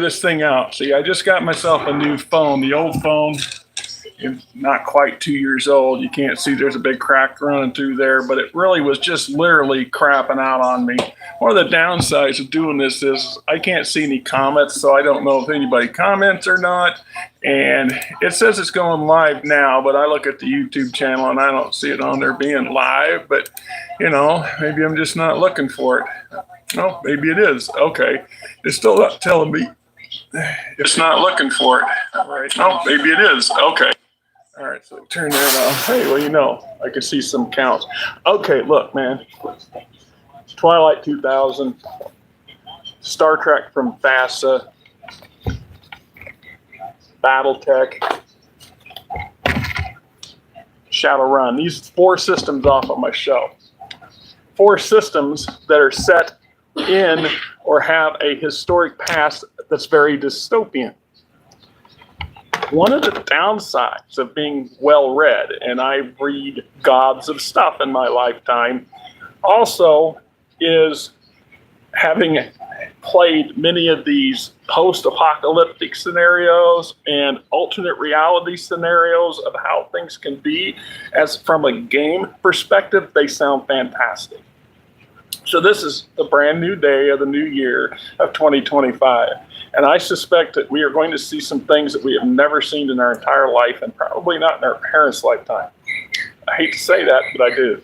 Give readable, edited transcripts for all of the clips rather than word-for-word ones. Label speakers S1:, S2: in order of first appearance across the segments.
S1: this thing out. See, I just got myself a new phone. The old phone is not quite 2 years old. You can't see there's a big crack running through there, but it really was just literally crapping out on me. One of the downsides of doing this is I can't see any comments, so I don't know if anybody comments or not. And it says it's going live now, but I look at the YouTube channel and I don't see it on there being live. But, you know, maybe I'm just not looking for it. Oh, maybe it is. Okay. It's still not telling me. It's not looking for it. All right. Oh, maybe it is. Okay. All right. So turn that off. Hey, well, you know, I can see some counts. Okay. Look, man. Twilight 2000. Star Trek from FASA. Battletech. Shadowrun. These 4 systems off of my shelf. 4 systems that are set in or have a historic past that's very dystopian. One of the downsides of being well read, and I read gobs of stuff in my lifetime, also is having played many of these post-apocalyptic scenarios and alternate reality scenarios of how things can be, as from a game perspective, they sound fantastic. So this is the brand new day of the new year of 2025. And I suspect that we are going to see some things that we have never seen in our entire life, and probably not in our parents' lifetime. I hate to say that, but I do.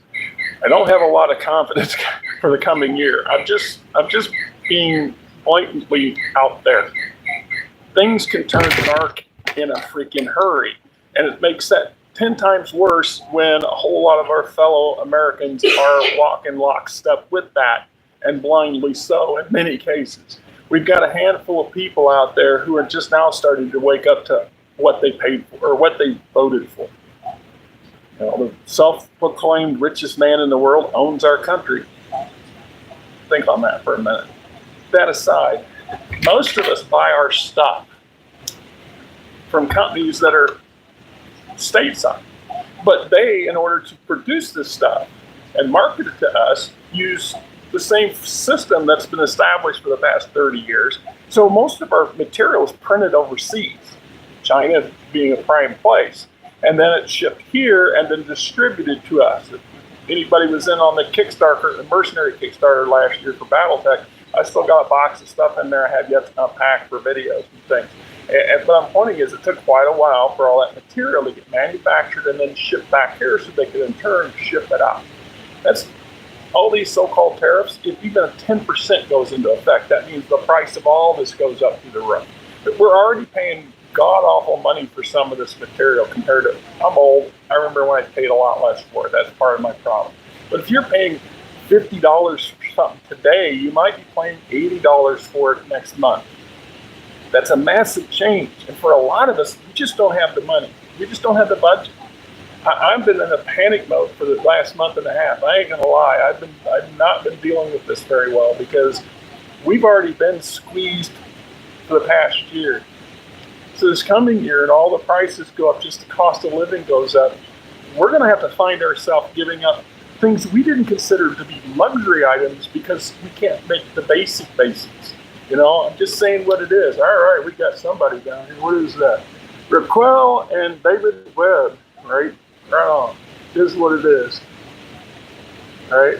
S1: I don't have a lot of confidence for the coming year. I'm just being blatantly out there. Things can turn dark in a freaking hurry. And it makes that 10 times worse when a whole lot of our fellow Americans are walking lockstep with that, and blindly so in many cases. We've got a handful of people out there who are just now starting to wake up to what they paid for or what they voted for. You know, the self-proclaimed richest man in the world owns our country. Think on that for a minute. That aside, most of us buy our stuff from companies that are stateside. But they, in order to produce this stuff and market it to us, use the same system that's been established for the past 30 years. So most of our material is printed overseas, China being a prime place. And then it's shipped here and then distributed to us. If anybody was in on the Kickstarter, the mercenary Kickstarter last year for Battletech, I still got a box of stuff in there I have yet to unpack for videos and things. And what I'm pointing is it took quite a while for all that material to get manufactured and then shipped back here so they could in turn ship it out. That's all these so-called tariffs. If even a 10% goes into effect, that means the price of all this goes up through the roof. But we're already paying god-awful money for some of this material compared to, I'm old, I remember when I paid a lot less for it. That's part of my problem. But if you're paying $50 for something today, you might be paying $80 for it next month. That's a massive change. And for a lot of us, we just don't have the money. We just don't have the budget. I've been in a panic mode for the last month and a half. I ain't gonna lie. I've not been dealing with this very well because we've already been squeezed for the past year. So this coming year, and all the prices go up, just the cost of living goes up, we're gonna have to find ourselves giving up things we didn't consider to be luxury items because we can't make the basics. You know, I'm just saying what it is. All right, we got somebody down here. What is that? Raquel and David Webb, right? Right on. This is what it is. All right?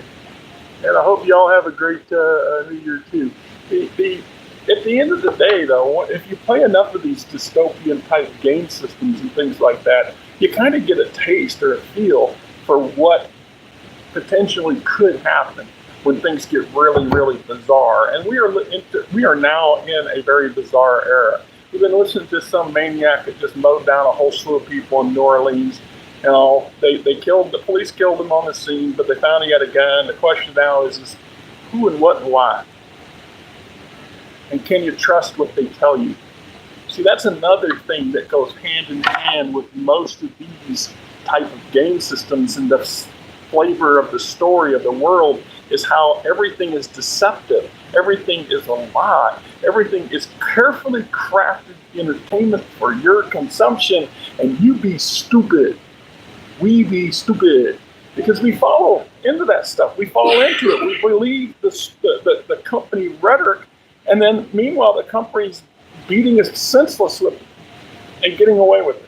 S1: And I hope y'all have a great New Year, too. At the end of the day, though, if you play enough of these dystopian-type game systems and things like that, you kind of get a taste or a feel for what potentially could happen when things get really, really bizarre. And we are now in a very bizarre era. We've been listening to some maniac that just mowed down a whole slew of people in New Orleans. You know, the police killed him on the scene, but they found he had a gun. The question now is who and what and why? And can you trust what they tell you? See, that's another thing that goes hand in hand with most of these type of game systems, and the flavor of the story of the world is how everything is deceptive. Everything is a lie. Everything is carefully crafted entertainment for your consumption, and you be stupid. We be stupid. Because we fall into that stuff. We fall into it. We believe the company rhetoric, and then meanwhile the companies beating us senseless with it and getting away with it.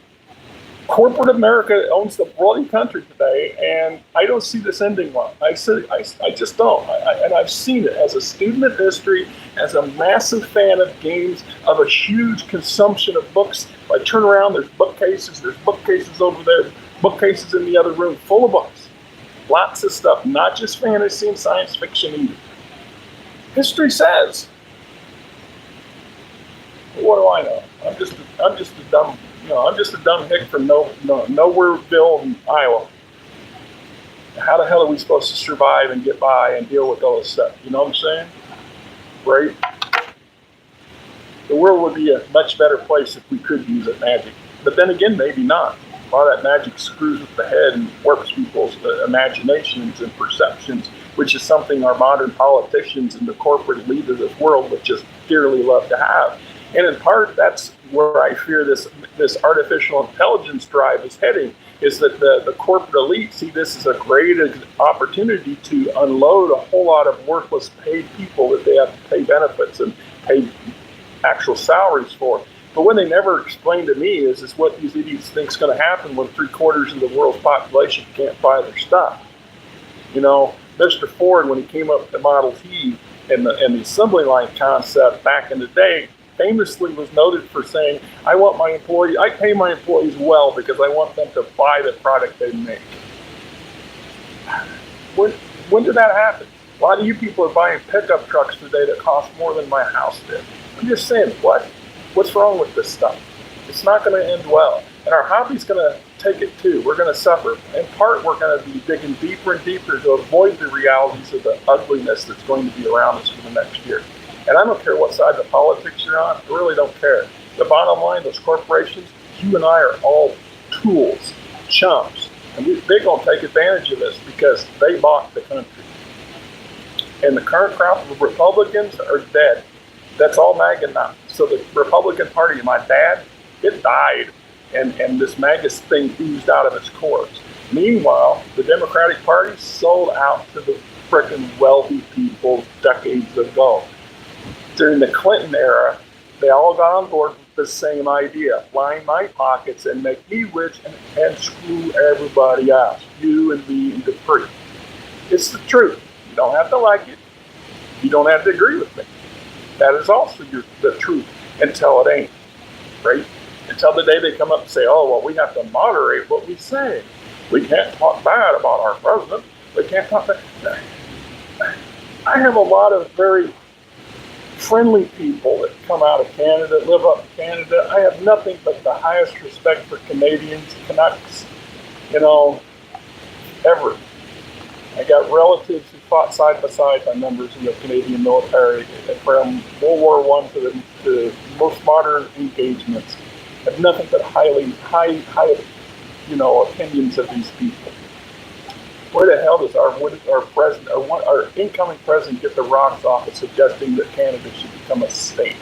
S1: Corporate America owns the bloody country today, and I don't see this ending well. I just don't. And I've seen it as a student of history, as a massive fan of games, of a huge consumption of books. I turn around, there's bookcases over there, bookcases in the other room full of books. Lots of stuff, not just fantasy and science fiction either. History says. What do I know? I'm just a dumb hick from Nowhereville, Iowa. How the hell are we supposed to survive and get by and deal with all this stuff? You know what I'm saying? Right? The world would be a much better place if we could use it magic. But then again, maybe not. A lot of that magic screws with the head and warps people's imaginations and perceptions, which is something our modern politicians and the corporate elite of this world would just dearly love to have. And in part, that's where I fear this artificial intelligence drive is heading, is that the corporate elite see this as a great opportunity to unload a whole lot of worthless paid people that they have to pay benefits and pay actual salaries for. But what they never explain to me is what these idiots think is going to happen when 3/4 of the world's population can't buy their stuff. You know, Mr. Ford, when he came up with the Model T and the assembly line concept back in the day, famously was noted for saying, I pay my employees well because I want them to buy the product they make. When did that happen? A lot of you people are buying pickup trucks today that cost more than my house did. I'm just saying, what's wrong with this stuff? It's not going to end well. And our hobby's going to take it too. We're going to suffer. In part, we're going to be digging deeper and deeper to avoid the realities of the ugliness that's going to be around us for the next year. And I don't care what side of politics you're on. I really don't care. The bottom line, those corporations, you and I are all tools, chumps. And they're going to take advantage of this because they bought the country. And the current crop of Republicans are dead. That's all MAGA now. So the Republican Party, my dad, it died. And this MAGA thing oozed out of its cores. Meanwhile, the Democratic Party sold out to the frickin' wealthy people decades ago. During the Clinton era, they all got on board with the same idea. Line my pockets and make me rich and screw everybody else. You and me and Dupree. It's the truth. You don't have to like it. You don't have to agree with me. That is also the truth until it ain't. Right? Until the day they come up and say, oh, well, we have to moderate what we say. We can't talk bad about our president. We can't talk bad. I have a lot of very friendly people that come out of Canada, live up in Canada. I have nothing but the highest respect for Canadians, Canucks, ever. I got relatives who fought side by side by members in the Canadian military from World War I to the most modern engagements. I have nothing but high opinions of these people. Where the hell does our president, our incoming president, get the rocks off of suggesting that Canada should become a state?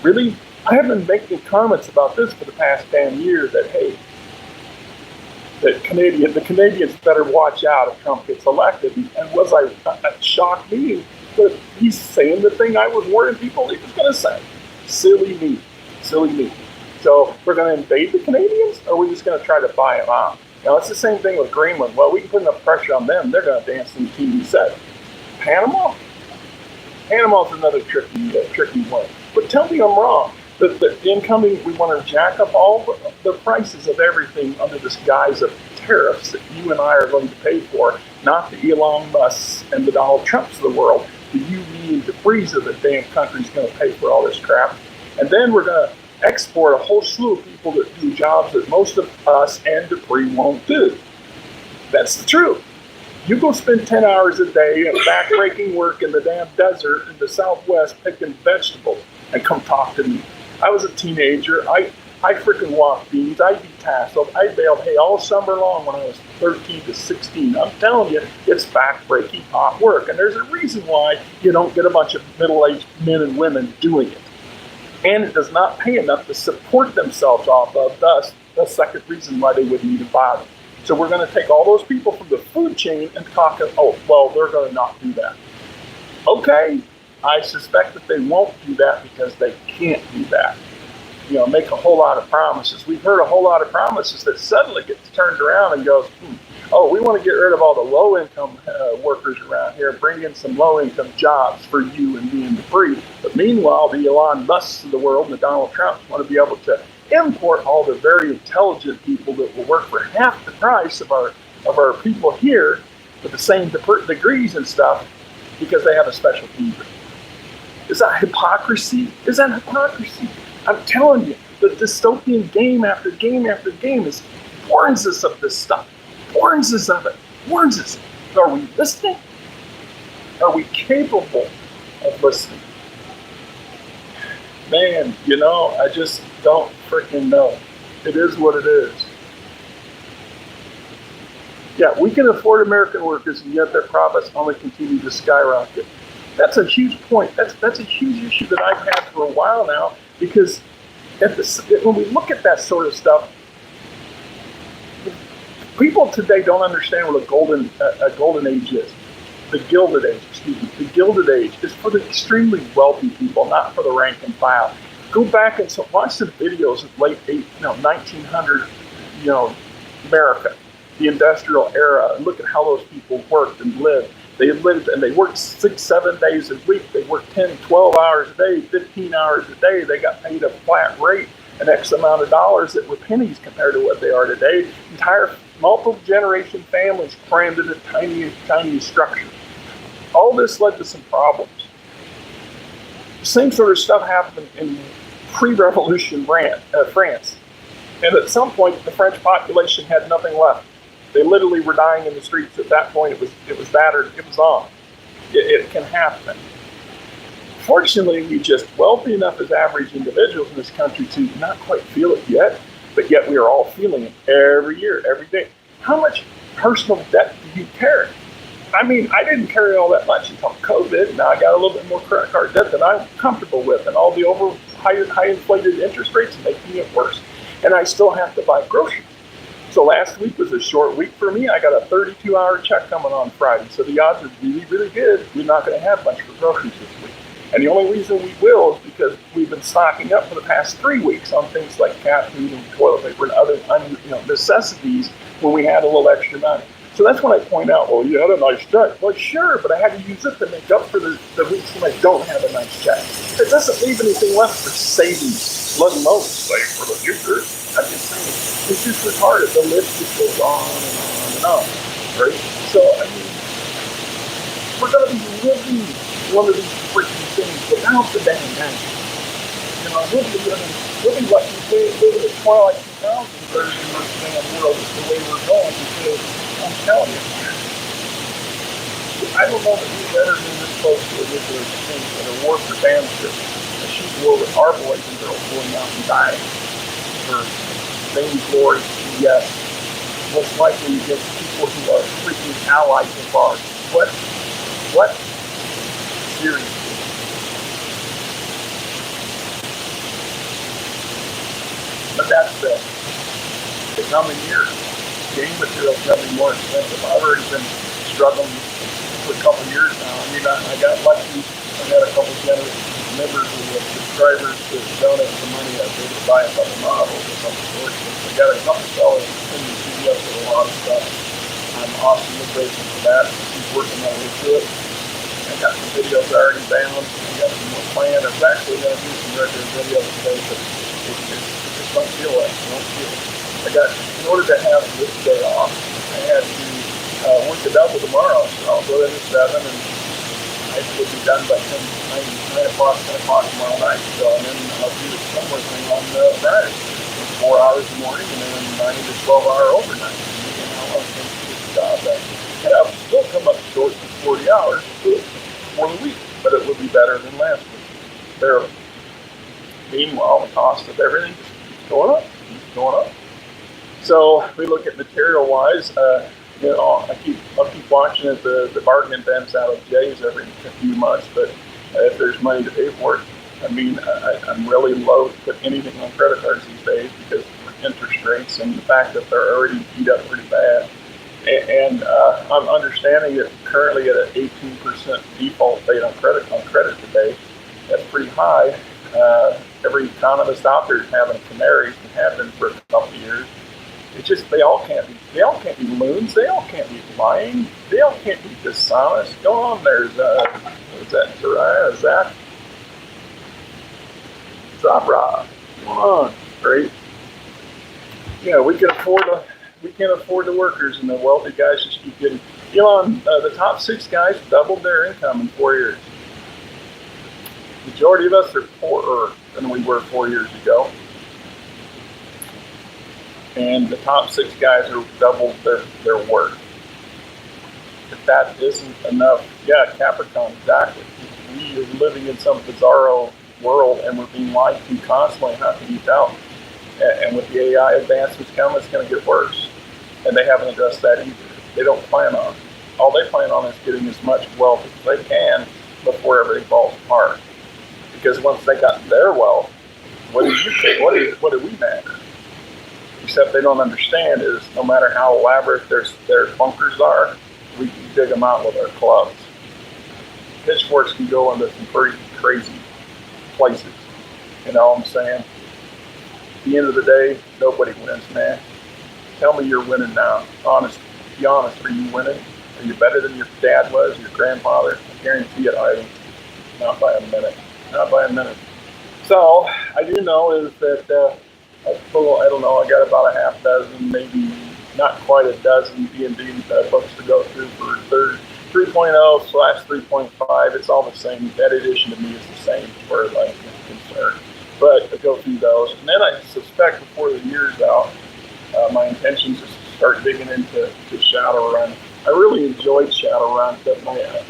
S1: Really? I have been making comments about this for the past 10 years that, hey, the Canadians better watch out if Trump gets elected. And that shocked me, but he's saying the thing I was warning people he was going to say. Silly me. So we're going to invade the Canadians, or are we just going to try to buy them out? Now, it's the same thing with Greenland. Well, we can put enough pressure on them. They're going to dance in the TV set. Panama's another tricky one. But tell me I'm wrong. The incoming, we want to jack up all the prices of everything under this guise of tariffs that you and I are going to pay for, not the Elon Musks and the Donald Trumps of the world. The you, me, and Dupree's of the damn country's going to pay for all this crap. And then we're going to export a whole slew of people that do jobs that most of us and Dupree won't do. That's the truth. You go spend 10 hours a day of backbreaking work in the damn desert in the Southwest picking vegetables and come talk to me. I was a teenager. I freaking walked beans. I detasseled. I baled hay all summer long when I was 13 to 16. I'm telling you, it's backbreaking hot work. And there's a reason why you don't get a bunch of middle-aged men and women doing it. And it does not pay enough to support themselves off of, thus the second reason why they wouldn't even bother. So we're going to take all those people from the food chain and talk, oh, well, they're going to not do that. Okay, I suspect that they won't do that because they can't do that. Make a whole lot of promises. We've heard a whole lot of promises that suddenly gets turned around and goes, oh, we want to get rid of all the low-income workers around here, bring in some low-income jobs for you and me and the free. But meanwhile, the Elon Musks of the world and the Donald Trumps want to be able to import all the very intelligent people that will work for half the price of our people here with the same degrees and stuff because they have a special visa. Is that hypocrisy? Is that hypocrisy? I'm telling you, the dystopian game after game after game warns us of this stuff. Warns us of it. Warns us. Are we listening? Are we capable of listening? Man, I just don't freaking know. It is what it is. Yeah, we can afford American workers, and yet their profits only continue to skyrocket. That's a huge point. That's a huge issue that I've had for a while now, because when we look at that sort of stuff, people today don't understand what a golden age is. The Gilded Age, The Gilded Age is for the extremely wealthy people, not for the rank and file. Go back and watch some videos of late 1900, America, the industrial era, and look at how those people worked and lived. They lived and they worked 6-7 days a week. They worked 10, 12 hours a day, 15 hours a day. They got paid a flat rate, an X amount of dollars that were pennies compared to what they are today. Entire multiple generation families crammed into tiny structures. All this led to some problems. The same sort of stuff happened in pre-revolution France. And at some point, the French population had nothing left. They literally were dying in the streets. At that point, it was battered. It was on. It can happen. Fortunately, we just wealthy enough as average individuals in this country to not quite feel it yet, but yet we are all feeling it every year, every day. How much personal debt do you carry? I mean, I didn't carry all that much until COVID. Now I got a little bit more credit card debt than I'm comfortable with, and all the high inflated interest rates are making it worse. And I still have to buy groceries. So last week was a short week for me. I got a 32-hour check coming on Friday. So the odds are really, really good we're not going to have much for groceries this week. And the only reason we will is because we've been stocking up for the past 3 weeks on things like cat food and toilet paper and other necessities when we had a little extra money. So that's when I point out, well, you had a nice check. Well, sure, but I had to use it to make up for the weeks when I don't have a nice check. It doesn't leave anything left for savings, let alone save for the future. I'm just saying, it's just retarded. The list just goes on and on and on, right? So, I mean, we're going to be living one of these freaking things without the dang thing. We'll be lucky to live in the Twilight 2000 version of the damn world is the way we're going, because I'm telling you, I don't know that we've ever been this close to a nuclear thing that a war for damn sure. A sheep war with our boys and girls going out and dying for vain glory. Yes, most likely against people who are freaking allies of ours. What? Seriously. But that's the coming years. Game material is going to be more expensive. I've already been struggling for a couple years now. I mean, I got lucky. I had a couple generous members of subscribers to donate some money. I was able to buy a couple models or something sort. I got a couple sellers in the studio for a lot of stuff. I'm awesomely grateful for that. He's working my way through it. I got some videos already bound. I got some more planned. I was actually going to do some regular videos today, but it just don't feel like it. In order to have this day off, I had to work the double tomorrow. So I'll go in at 7 and I will be done by 10 o'clock tomorrow night. So, and then I'll do the similar thing on Friday. 4 hours in the morning and then 9 to 12 hour overnight. And I'll get the job done. And I'll still come up short to 40 hours for the week, but it will be better than last week. Barely. Meanwhile, the cost of everything keeps going up. So we look at material-wise. I'll keep watching at the bargain events out of Jay's every few months. But if there's money to pay for it, I mean, I'm really loath to put anything on credit cards these days because of interest rates and the fact that they're already beat up pretty bad. And I'm understanding that currently at an 18% default rate on credit today. That's pretty high. Every economist out there is having a canary and have been for a couple of years. It's just they all can't be loons. They all can't be lying. They all can't be dishonest. Go on, there's what's that? Zariah, Zach, Zabra. Come on, great. Yeah, we can't afford the workers, and the wealthy guys just keep getting. Elon, the top 6 guys doubled their income in 4 years. Majority of us are poorer than we were 4 years ago. And the top 6 guys are doubled their worth. If that isn't enough, yeah, Capricorn, exactly. We are living in some bizarro world and we're being lied to constantly. How can you tell? And with the AI advancements coming, it's going to get worse. And they haven't addressed that either. They don't plan on it. All they plan on is getting as much wealth as they can before everything falls apart. Because once they got their wealth, what do you think? What do we matter? Except they don't understand is no matter how elaborate their bunkers are, we can dig them out with our clubs. Pitchforks can go into some pretty crazy places. You know what I'm saying? At the end of the day, nobody wins, man. Tell me you're winning now. Be honest. Are you winning? Are you better than your dad was, your grandfather? I guarantee it, Ivy. Not by a minute. Not by a minute. So, I do know is that I don't know, I got about a half dozen, maybe not quite a dozen D&D books to go through for 3.0/3.5. It's all the same. That edition to me is the same as far as I'm concerned. But I go through those. And then I suspect before the year's out, my intentions is to start digging into Shadowrun. I really enjoyed Shadowrun, but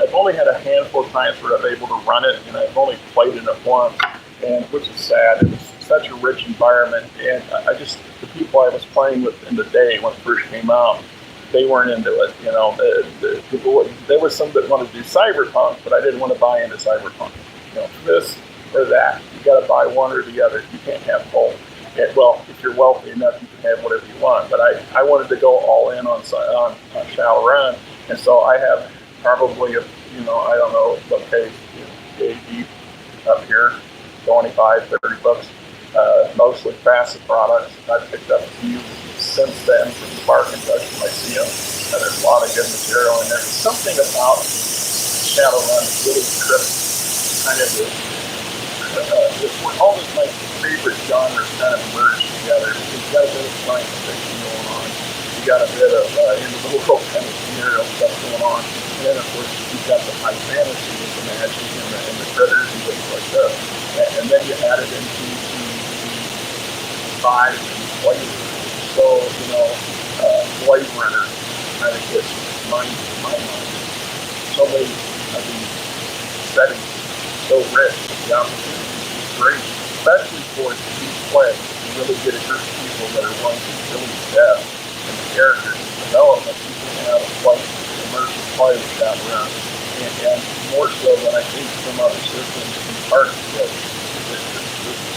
S1: I've only had a handful of times where I'm able to run it, and I've only played in it once, and which is sad. It was such a rich environment, and the people I was playing with in the day when it first came out, they weren't into it. You know, there was some that wanted to do Cyberpunk, but I didn't want to buy into Cyberpunk. You know, this or that. You got to buy one or the other. You can't have both. Well, if you're wealthy enough, you can have whatever you want. But I wanted to go all in on Shadowrun, and so I have probably I don't know, bookcase deep up here, 25, 30 books, mostly passive products. I've picked up a few since then from Spark and Touch when I see them. And there's a lot of good material in there. Something about Shadowrun that really trips kind of all of my favorite genres kind of merge together. You've got a bit of science fiction going on. You got a bit of into the world kind of scenario stuff going on. And then of course you've got the high fantasy with the magic and the critters and things like this. And then you add it into the vibes and flavor. So, Blade Runner kind of gets my mind. So many of these settings, so rich, the opportunity is great, especially for it to be played. You really get a group of people that are wanting to really depth in the characters and development. You can have a quite immersive play with that around. And more so than I think some other systems in part because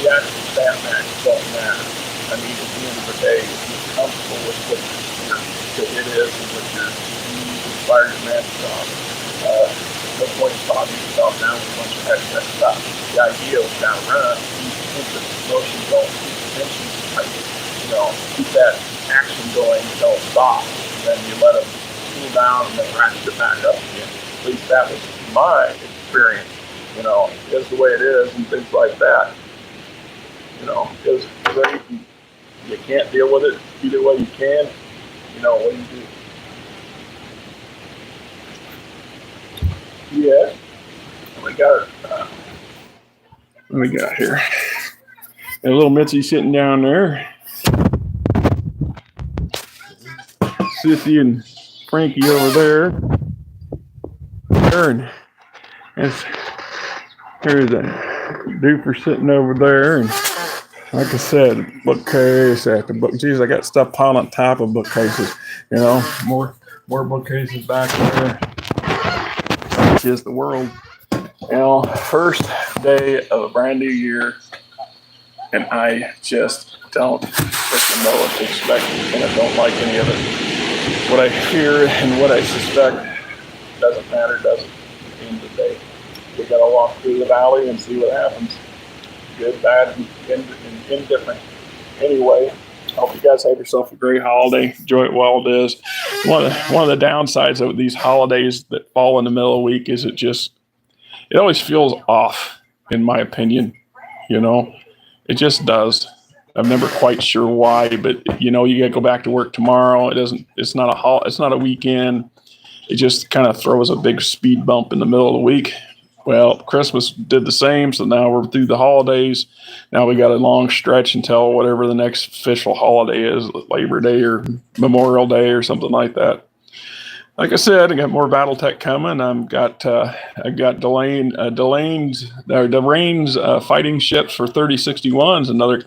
S1: the actual stat max don't matter. I mean, at the end of the day, if you're comfortable with what it is and what you're inspired to manage on, no point in talking yourself down with a bunch of excess stuff. The idea of Shadowrun, you keep the emotion going, keep the tension tight, keep that action going, don't stop. And then you let them cool down and then ratchet it back up again. At least that was my experience, is the way it is and things like that. It was great. And you can't deal with it either way you can. What do you do? Yeah. What we got here? And little Mitzi sitting down there. Sissy and Frankie over there. And there's a duper sitting over there. And like I said, bookcase after book. Geez, I got stuff piled on top of bookcases. More bookcases back there. Which is the world. First day of a brand new year, and I just don't freaking know what to expect, and I don't like any of it. what I fear and what I suspect doesn't matter, does it? At the end of the day, we got to walk through the valley and see what happens. Good, bad, and indifferent. Anyway, I hope you guys have yourself a great holiday. Enjoy it while it is. One of the downsides of these holidays that fall in the middle of the week is it always feels off, in my opinion. You know, it just does. I'm never quite sure why, but you gotta go back to work tomorrow. It's not a weekend. It just kind of throws a big speed bump in the middle of the week. Well, Christmas did the same, so now we're through the holidays. Now we got a long stretch until whatever the next official holiday is, Labor Day or Memorial Day or something like that. Like I said, I got more BattleTech coming. I've got Delane's fighting ships for 3061s, another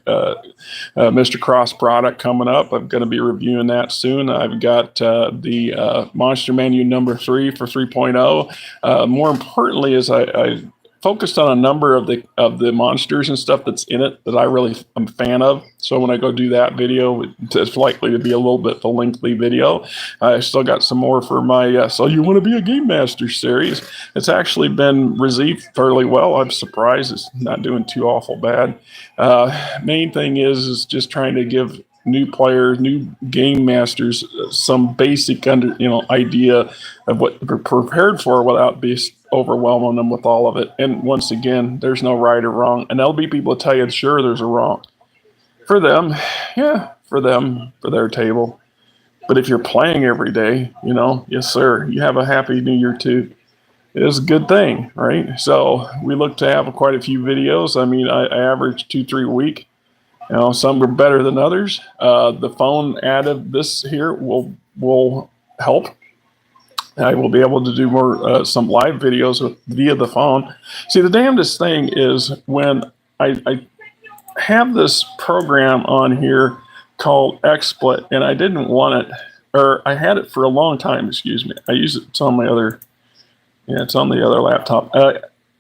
S1: Mr. Cross product coming up. I'm going to be reviewing that soon. I've got the Monster Menu number 3 for 3.0. More importantly, is I focused on a number of the monsters and stuff that's in it that I really am a fan of. So when I go do that video, it's likely to be a little bit of a lengthy video. I still got some more for my So You Want to Be a Game Master series. It's actually been received fairly well. I'm surprised it's not doing too awful bad. Main thing is just trying to give new players, new game masters, some basic idea of what they're prepared for without overwhelming them with all of it. And once again, there's no right or wrong. And there'll be people tell you, sure, there's a wrong. For them, yeah, for their table. But if you're playing every day, yes, sir, you have a happy new year too. It is a good thing, right? So we look to have quite a few videos. I mean, I average 2-3 a week. Some are better than others. The phone added this here will help. I will be able to do more some live videos via the phone. See, the damnedest thing is when I have this program on here called XSplit, and I didn't want it, or I had it for a long time. Excuse me. I use it. It's on my other. Yeah, it's on the other laptop.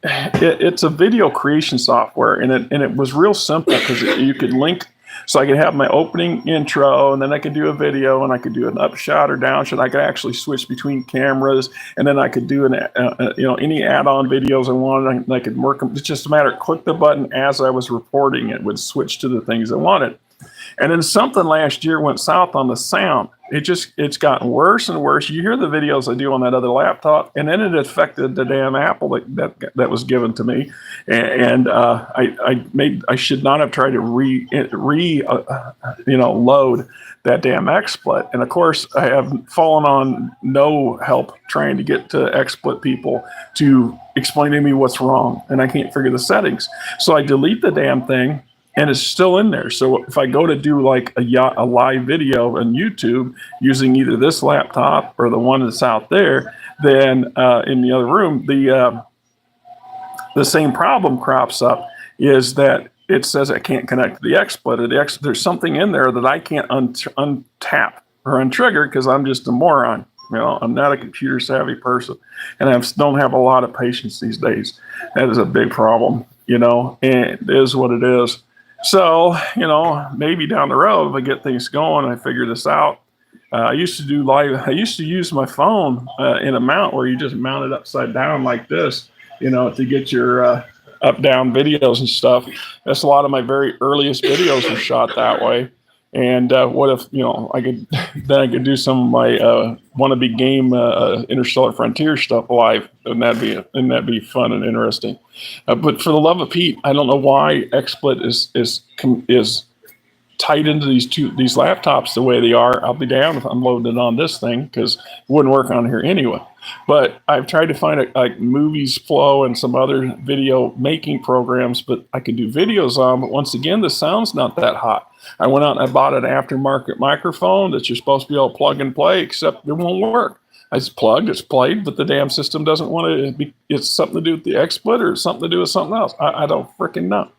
S1: It's a video creation software, and it was real simple because you could link. So I could have my opening intro, and then I could do a video, and I could do an upshot or downshot. I could actually switch between cameras, and then I could do any add-on videos I wanted. And I could work them. It's just a matter of click the button as I was reporting. It would switch to the things I wanted. And then something last year went south on the sound. It's gotten worse and worse. You hear the videos I do on that other laptop, and then it affected the damn Apple that was given to me. And I should not have tried to load that damn XSplit. And of course, I have fallen on no help trying to get to XSplit people to explain to me what's wrong, and I can't figure the settings. So I delete the damn thing. And it's still in there. So if I go to do like a live video on YouTube using either this laptop or the one that's out there, then in the other room, the same problem crops up, is that it says I can't connect to the XSplit. There's something in there that I can't untap or untrigger because I'm just a moron. I'm not a computer savvy person, and I don't have a lot of patience these days. That is a big problem, and it is what it is. So, maybe down the road, if I get things going, I figure this out. I used to do live. I used to use my phone in a mount where you just mount it upside down like this, to get your up-down videos and stuff. That's a lot of my very earliest videos were shot that way. And what if, I could do some of my wannabe game Interstellar Frontier stuff live, and that'd be fun and interesting. But for the love of Pete, I don't know why XSplit is tied into these laptops the way they are. I'll be down if I'm loading it on this thing because it wouldn't work on here anyway. But I've tried to find like Movies Flow and some other video making programs, but I could do videos on. But once again, the sound's not that hot. I went out and I bought an aftermarket microphone that you're supposed to be able to plug and play, except it won't work. It's plugged, it's played, but the damn system doesn't want to be. It's something to do with the XSplit or something to do with something else. I don't freaking know.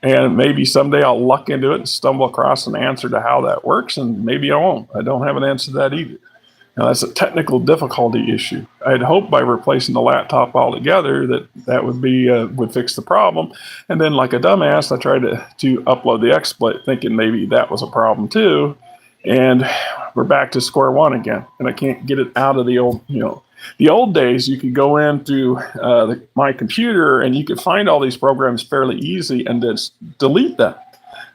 S1: And maybe someday I'll luck into it and stumble across an answer to how that works, and maybe I won't. I don't have an answer to that either. Now, that's a technical difficulty issue. I'd hope by replacing the laptop altogether that would fix the problem. And then, like a dumbass, I tried to upload the XSplit, thinking maybe that was a problem too. And we're back to square one again, and I can't get it out of the old, the old days. You could go into my computer and you could find all these programs fairly easy and just delete them.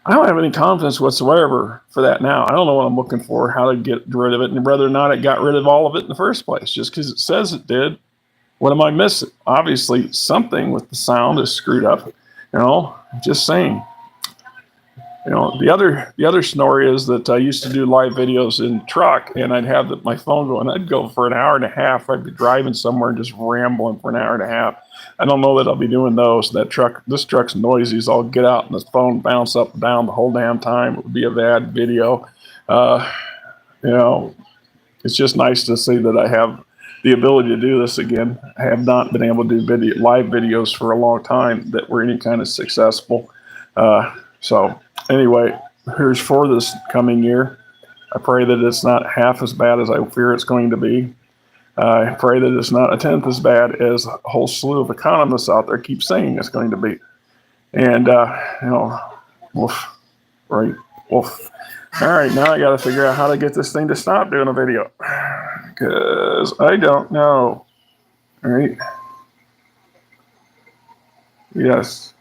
S1: I don't have any confidence whatsoever for that now. I don't know what I'm looking for, how to get rid of it, and whether or not it got rid of all of it in the first place. Just because it says it did, what am I missing? Obviously, something with the sound is screwed up. Just saying. The other story is that I used to do live videos in truck, and I'd have my phone going. I'd go for an hour and a half. I'd be driving somewhere and just rambling for an hour and a half. I don't know that I'll be doing those. This truck's noisy, so I'll get out and the phone bounce up and down the whole damn time. It would be a bad video. It's just nice to see that I have the ability to do this again. I have not been able to do live videos for a long time that were any kind of successful. So anyway, here's for this coming year. I pray that it's not half as bad as I fear it's going to be. I pray that it's not a tenth as bad as a whole slew of economists out there keep saying it's going to be. And, woof, right, woof. All right, now I got to figure out how to get this thing to stop doing a video, because I don't know. All right. Yes.